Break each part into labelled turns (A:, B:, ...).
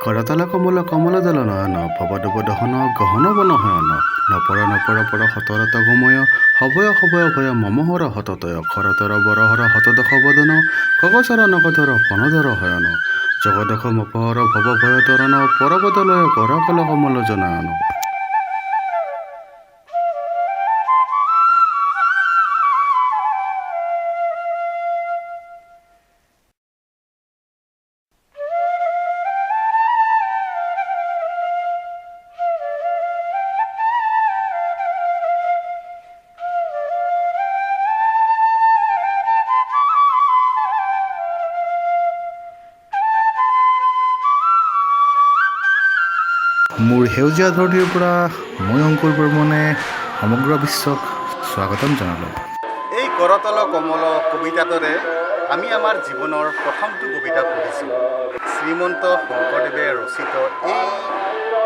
A: करतल कमल कमल दल नयन भवदुप दहन गहन बन हयन नपर नपर पर हतरत गमय हभय हभय भय ममहर हततय खरतर बरहर हतदख बदन खगसर नगधर फनधर हयन जगदख मपहर भव भय तरन परबदलय कराकल कमल जनयन মোৰ সেউজীয়া ধৰতীৰ পৰা মই অংকুৰ বৰ্মনে সমগ্ৰ বিশ্বক স্বাগতম জনালোঁ।
B: এই কৰতল কমল কবিতাটোৰে আমি আমাৰ জীৱনৰ প্ৰথমটো কবিতা পঢ়িছিলোঁ। শ্ৰীমন্ত শংকৰদেৱে ৰচিত এই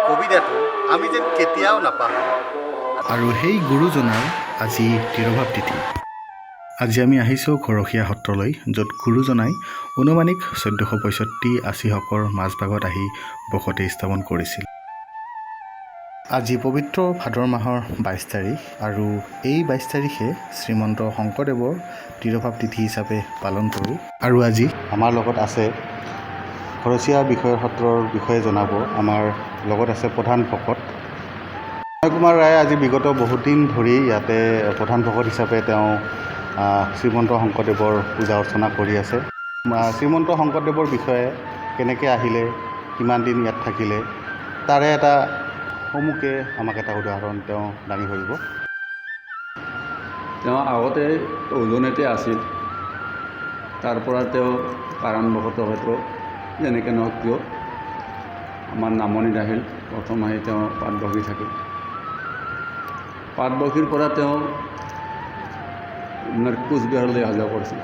B: কবিতাটো আমি যেন কেতিয়াও নাপাহৰোঁ।
A: আৰু সেই গুৰুজনাৰ আজি তিৰোভাৱ তিথি। আজি আমি আহিছোঁ ঘৰখীয়া সত্ৰলৈ, য'ত গুৰুজনাই অনুমানিক 1465-80 মাজভাগত আহি বসতি স্থাপন কৰিছিল। আজি পবিত্ৰ ভাদৰ মাহৰ 22 তাৰিখ আৰু এই 22 তাৰিখে শ্ৰীমন্ত শংকৰদেৱৰ তিৰোভাৱ তিথি হিচাপে পালন কৰোঁ। আৰু আজি আমাৰ লগত আছে ঘৰচীয়া বিষয় সত্ৰৰ বিষয়ে জনাব আমাৰ লগত আছে প্ৰধান ভকত অজয় কুমাৰ ৰায়ে। আজি বিগত বহুত দিন ধৰি ইয়াতে প্ৰধান ভকত হিচাপে তেওঁ শ্ৰীমন্ত শংকৰদেৱৰ পূজা অৰ্চনা কৰি আছে। শ্ৰীমন্ত শংকৰদেৱৰ বিষয়ে কেনেকৈ আহিলে, কিমান দিন ইয়াত থাকিলে, তাৰে এটা সমূকে আমাক এটা উদাহৰণ তেওঁ দাঙি ধৰিব।
C: তেওঁ আগতে উজনিতে আছিল, তাৰ পৰা তেওঁ কাৰণবশতঃ হয়তো যেনেকৈ নহওক কিয় আমাৰ নামনিত আহিল। প্ৰথম আহি তেওঁ পাটবাউসী থাকিল। পাটবাউসীৰ পৰা তেওঁ কোচবিহাৰলৈ অহা যোৱা কৰিছিল।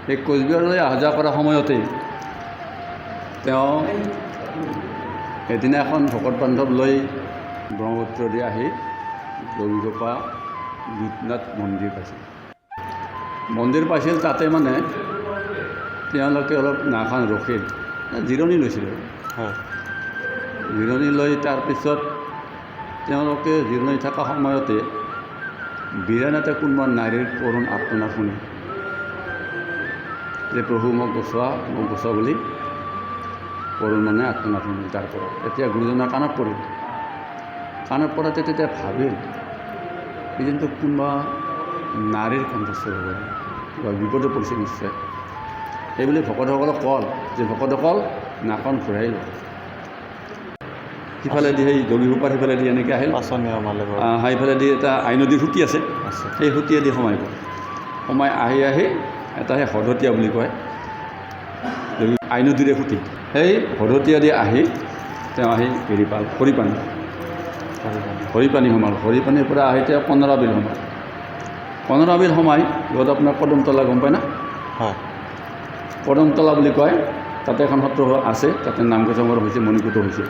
C: সেই কোচবিহাৰলৈ অহা যোৱা কৰাৰ সময়তে তেওঁ এদিনা এখন ভকত বান্ধৱ লৈ ব্ৰহ্মপুত্ৰ দি আহি দবিগোপা দুধনাথ মন্দিৰ পাইছিল। মন্দিৰ পাইছিল, তাতে মানে তেওঁলোকে অলপ নাওখন ৰখিল, জিৰণি লৈছিল। জিৰণি লৈ তাৰপিছত তেওঁলোকে জিৰণি থকা সময়তে বিৰাণতে কোনোবা নাৰীৰ কৰুণ আৰ্তনাদ শুনি যে প্ৰভু মোক বচোৱা বুলি কৰুণ মানে আৰ্তনাদ শুনিল। তাৰ পৰা তেতিয়া গুৰুজনাৰ কাণত পৰিল। কাণত পৰাতে তেতিয়া ভাবিল এই কিন্তু কোনোবা নাৰীৰ কণ্ঠস্বৰ হ'ব, কিবা বিপদে পৰিছে নিশ্চয়। সেইবুলি ভকতসকলক ক'ল যে ভকতসকল নাকখন ঘূৰাই লয়। সিফালেদি সেই দগিগোপাৰ সিফালেদি এনেকৈ আহিল, সেইফালেদি এটা আইনদীৰ সুঁতি আছে, সেই সুঁতিয়েদি সোমাই গ'ল। সোমাই আহি এটা সেই হদতীয়া বুলি কয়, আইনদীৰে সুঁতি, সেই হদতীয়াদি আহি তেওঁ আহি হেৰি পাল হৰিপানী সোমাল। হৰিপানীৰ পৰা আহি তেওঁ 15 বিল সোমাল। 15 বিল সোমাই য'ত আপোনাৰ কদমতলা গম পায় না? হয়, কদমতলা বুলি কয়। তাতে এখন সত্ৰ আছে, তাতে নামঘৰ হৈছে, মণিকূট হৈছে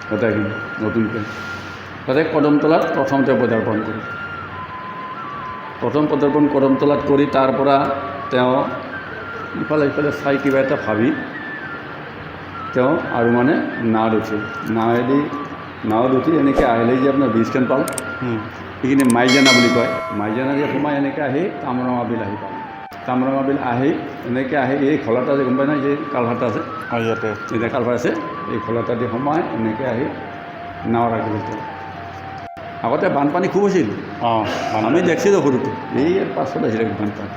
C: গোটেইখিনি নতুনকৈ। তাতে কদমতলাত প্ৰথমতে পদাৰ্পণ কৰি কদমতলাত কৰি তাৰ পৰা তেওঁ ইফালে সিফালে চাই কিবা এটা ভাবি তেওঁ আৰু মানে নাৱত উঠিল। নাৱত উঠি এনেকৈ আহিলে যে আপোনাৰ ব্ৰিজখন পাল, সেইখিনি মাইজানা বুলি কয়। মাইজানা যে সোমাই এনেকৈ আহি কামৰঙা বিল আহি পাল। কামৰঙা বিল আহি এনেকৈ আহি এই খলাটা যে গম পাই নাই, যে কালভাৰটা আছে ইয়াতে, এতিয়া কালভাৰ আছে, এই খলাটা দি সোমাই এনেকৈ আহি নাও ৰাখিছিল। তেওঁ আগতে বানপানী খুব হৈছিল, আমি দেখিছিলোঁ সৰুতে, এই পাছত আহিছিলে বানপানী।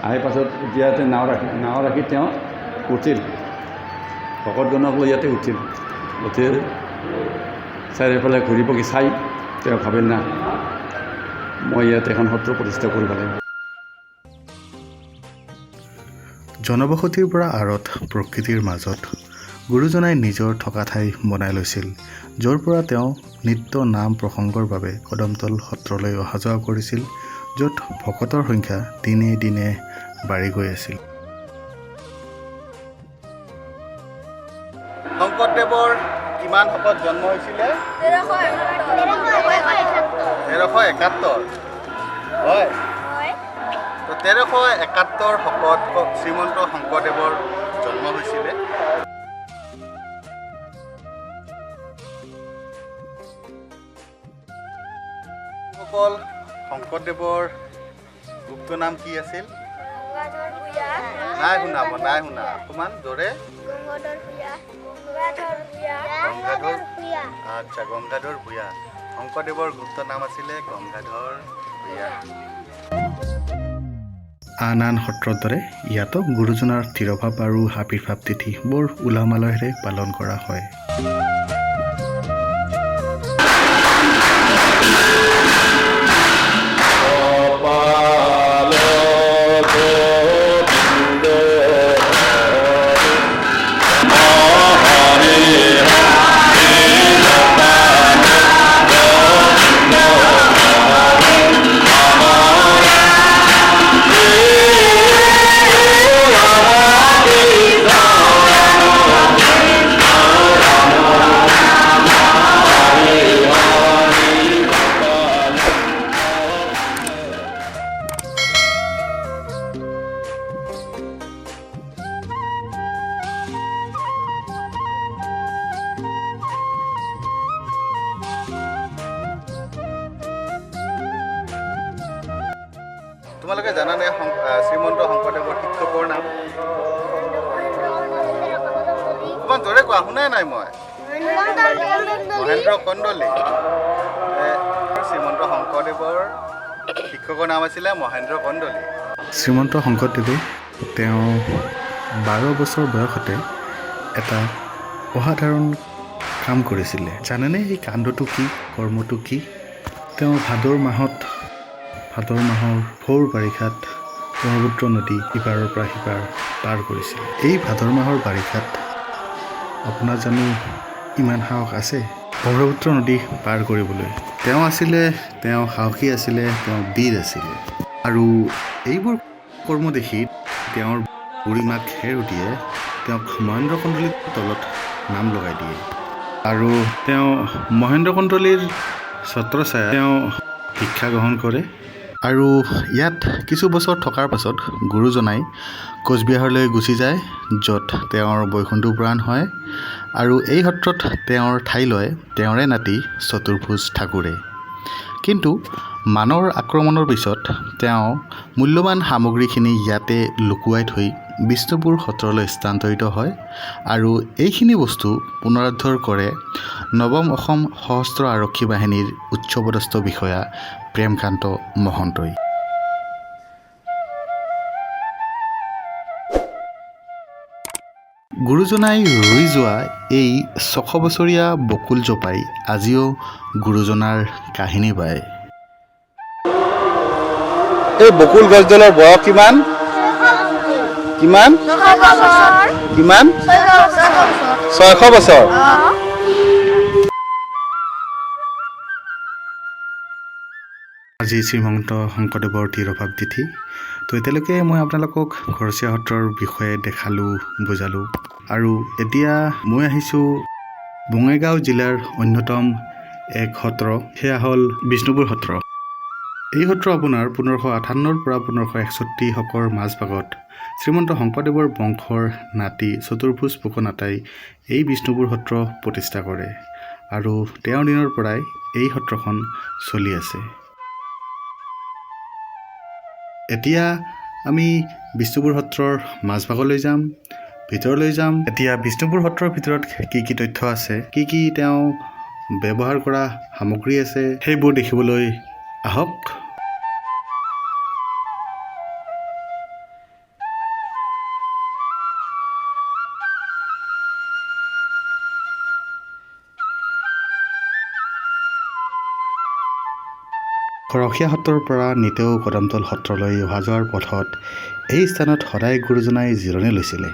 C: আহি পাছত ইয়াতে নাও ৰাখি তেওঁ উঠিল, ভকতজনক লৈ ইয়াতে উঠি চাৰিওফালে ঘূৰি পকি চাই তেওঁ ভাবিল না, মই ইয়াতে এখন সত্ৰ প্ৰতিষ্ঠা কৰিব লাগিব।
A: জনবসতিৰ পৰা আঁৰত প্ৰকৃতিৰ মাজত গুৰুজনাই নিজৰ থকা ঠাই বনাই লৈছিল, য'ৰ পৰা তেওঁ নিত্য নাম প্ৰসংগৰ বাবে কদমতল সত্ৰলৈ অহা যোৱা কৰিছিল, য'ত ভকতৰ সংখ্যা দিনে দিনে বাঢ়ি গৈ আছিল।
B: শংকৰদেৱৰ কিমান শকত জন্ম হৈছিলে? 1371। হয়, তো 1371 শকত শ্ৰীমন্ত শংকৰদেৱৰ জন্ম হৈছিলে। ভকতসকল শংকৰদেৱৰ গুপ্ত নাম কি আছিল? নাই শুনা অকণমান জোৰে। আচ্ছা, গংগাধৰ ভূঞা। শংকৰদেৱৰ গুপ্ত নাম আছিলে গংগাধৰ ভূঞা।
A: আন আন সত্ৰৰ দৰে ইয়াতো গুৰুজনাৰ তিৰোভাৱ আৰু আৱিৰ্ভাৱ তিথি বৰ উলহ মালহেৰে পালন কৰা হয়।
B: তোমালোকে জানানে শ্ৰীমন্ত শংকৰদেৱৰ শিক্ষকৰ নাম? অকণমান জোৰে কোৱা, শুনাই নাই মই। মহেন্দ্ৰ কন্দলী। শ্ৰীমন্ত শংকৰদেৱৰ শিক্ষকৰ নাম আছিলে মহেন্দ্ৰ কন্দলী।
A: শ্ৰীমন্ত শংকৰদেৱে তেওঁ 12 বছৰ বয়সতে এটা অসাধাৰণ কাম কৰিছিলে। জানেনে এই কাণ্ডটো কি, কৰ্মটো কি? তেওঁ ভাদৰ মাহৰ ভোৰ বাৰিষাত ব্ৰহ্মপুত্ৰ নদী ইপাৰৰ পৰা সিপাৰ পাৰ কৰিছিল। এই ভাদৰ মাহৰ বাৰিষাত আপোনাৰ জানো ইমান সাহস আছে ব্ৰহ্মপুত্ৰ নদী পাৰ কৰিবলৈ? তেওঁ সাহসী আছিলে, তেওঁ বীৰ আছিলে। আৰু এইবোৰ কৰ্ম দেখি তেওঁৰ বুঢ়ীমাক হেৰুটিয়ে তেওঁক মহেন্দ্ৰ কন্দলীৰ তলত নাম লগাই দিয়ে। আৰু তেওঁ মহেন্দ্ৰ কন্দলীৰ ছত্ৰছায়া তেওঁ শিক্ষা গ্ৰহণ কৰে। আৰু ইয়াত কিছু বছৰ থকাৰ পাছত গুৰুজনাই কোচবিহাৰলৈ গুচি যায়, য'ত তেওঁৰ বৈকুণ্ঠ পুৰাণ হয়। আৰু এই সত্ৰত তেওঁৰ ঠাই লয় তেওঁৰে নাতি চতুৰ্ভুজ ঠাকুৰে। কিন্তু মানৰ আক্ৰমণৰ পিছত তেওঁ মূল্যৱান সামগ্ৰীখিনি ইয়াতে লুকুৱাই থৈ বিষ্ণুপুৰ সত্ৰলৈ স্থানান্তৰিত হয়। আৰু এইখিনি বস্তু পুনৰুদ্ধাৰ কৰে নৱম অসম সশস্ত্ৰ আৰক্ষী বাহিনীৰ উচ্চপদস্থ বিষয়া প্ৰেমকান্ত মহন্তই। গুৰুজনাই ৰুই যোৱা এই 600 বছৰীয়া বকুল জোপাই আজিও গুৰুজনাৰ কাহিনী পায়।
B: এই বকুল গছডালৰ বয়স কিমান? কিমান? 600 বছৰ।
A: আজি শ্ৰীমন্ত শংকৰদেৱৰ তিৰোভাৱ তিথি। তো এতিয়ালৈকে মই আপোনালোকক ঘৰচীয়া সত্ৰৰ বিষয়ে দেখালোঁ, বুজালোঁ। আৰু এতিয়া মই আহিছোঁ বঙাইগাঁও জিলাৰ অন্যতম এক সত্ৰ, সেয়া হ'ল বিষ্ণুপুৰ সত্ৰ। এই সত্ৰ আপোনাৰ 1558 পৰা 1561 শকৰ মাজভাগত শ্ৰীমন্ত শংকৰদেৱৰ বংশৰ নাতি চতুৰ্ভুজ ফুকনাতাই এই বিষ্ণুপুৰ সত্ৰ প্ৰতিষ্ঠা কৰে। আৰু তেওঁৰ দিনৰ পৰাই এই সত্ৰখন চলি আছে। এতিয়া আমি বিষ্ণুপুৰ সত্ৰৰ মাজভাগলৈ যাম, ভিতৰলৈ যাম। এতিয়া বিষ্ণুপুৰ সত্ৰৰ ভিতৰত কি কি তথ্য আছে, কি কি তেওঁ ব্যৱহাৰ কৰা সামগ্ৰী আছে, সেইবোৰ দেখিবলৈ আহক। খৰখীয়া সত্ৰৰ পৰা নিতেও কদমতল সত্ৰলৈ অহা যোৱাৰ পথত এই স্থানত সদায় গুৰুজনাই জিৰণি লৈছিলে।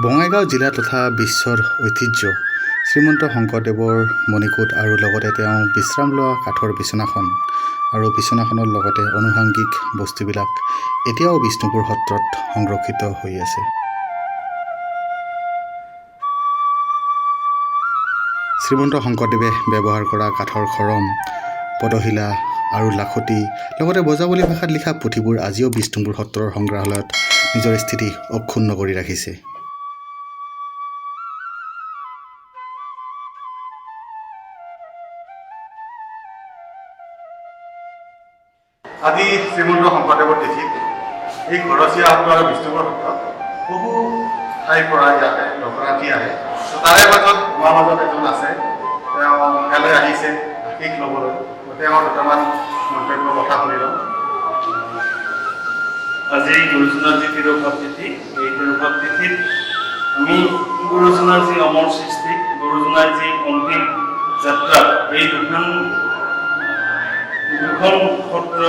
A: বঙাইগাঁও জিলা তথা বিশ্বৰ ঐতিহ্য শ্ৰীমন্ত শংকৰদেৱৰ মণিকূট আৰু লগতে তেওঁ বিশ্ৰাম লোৱা কাঠৰ বিচনাখন আৰু বিচনাখনৰ লগতে আনুষংগিক বস্তুবিলাক এতিয়াও বিষ্ণুপুৰ সত্ৰত সংৰক্ষিত হৈ আছে। শ্ৰীমন্ত শংকৰদেৱে ব্যৱহাৰ কৰা কাঠৰ খৰম, পদশিলা আৰু লাখুটি লগতে বজাৱলী ভাষাত লিখা পুথিবোৰ আজিও বিষ্ণুপুৰ সত্ৰৰ সংগ্ৰহালয়ত নিজৰ স্থিতি অক্ষুণ্ণ কৰি ৰাখিছে।
B: আজি শ্ৰীমন্ত শংকৰদেৱৰ তিথিত এই ঘৰচীয়া সত্ৰ আৰু বিষ্ণুপুৰ সত্ৰত বহু ঠাইৰ পৰা ইয়াতে দৰ্শনাৰ্থী আহে। তাৰে মাজত আমাৰ মাজত এজন আছে, তেওঁ ইয়ালৈ আহিছে আশীষ ল'বলৈ। তেওঁৰ দুটামান মন্তব্য কথা শুনি লওঁ।
D: আজি গুৰুজনাৰ যি তিৰোভাৱ তিথি, এই তিৰোভাৱ তিথিত আমি গুৰুজনাৰ যি অমৰ সৃষ্টি, গুৰুজনাৰ যি অন্তিম যাত্ৰা, এই দুখন সত্ৰ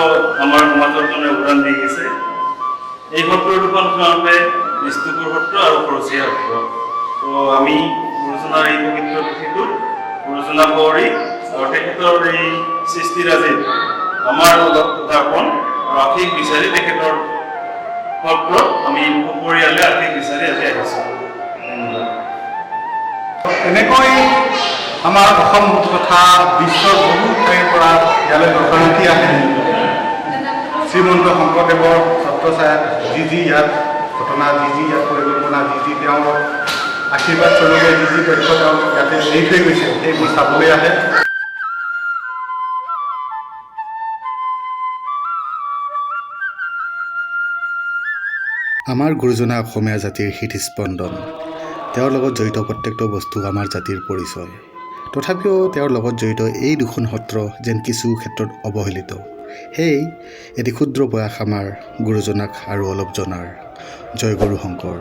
D: আমাৰ সমাজৰ কাৰণে উদান দি গৈছে। এই সত্ৰ দুখন সাধাৰণতে বিষ্ণুপুৰ সত্ৰ আৰু ঘৰচীয়া সত্ৰ। তো আমি গুৰুজনাৰ এই পবিত্ৰ তিথিটোত গুৰুজনা গৌৰী আৰু তেখেতৰ এই সৃষ্টিৰাজিত আমাৰ অলপ উদাপন আৰু আশীষ বিচাৰি তেখেতৰ সত্ৰত আমি সপৰিয়ালে আশীষ বিচাৰি আজি আহিছোঁ।
B: এনেকৈ আমাৰ অসম তথা বিশ্বৰ বহু ঠাইৰ পৰা ইয়ালৈ দৰ্শনাৰ্থী আহে। শ্ৰীমন্ত শংকৰদেৱৰ ছত্ৰছায়াত যি ইয়াত ঘটনা, যি ইয়াত পৰিকল্পনা, যি তেওঁৰ আশীৰ্বাদ স্বৰূপে যি তথ্য তেওঁ ইয়াতে এৰি থৈ গৈছে, সেইবোৰ চাবলৈ আহে।
A: আমাৰ গুৰুজনা অসমীয়া জাতিৰ হৃদস্পন্দন। তেওঁৰ লগত জড়িত প্ৰত্যেকটো বস্তু আমাৰ জাতিৰ পৰিচয়। তথাপিও তেওঁৰ লগত জড়িত এই দুখন সত্ৰ যেন কিছু ক্ষেত্ৰত অৱহেলিত। সেয়ে এটি ক্ষুদ্ৰ প্ৰয়াস আমাৰ গুৰুজনাক আৰু অলপ জনাৰ। জয় গুৰু শংকৰ।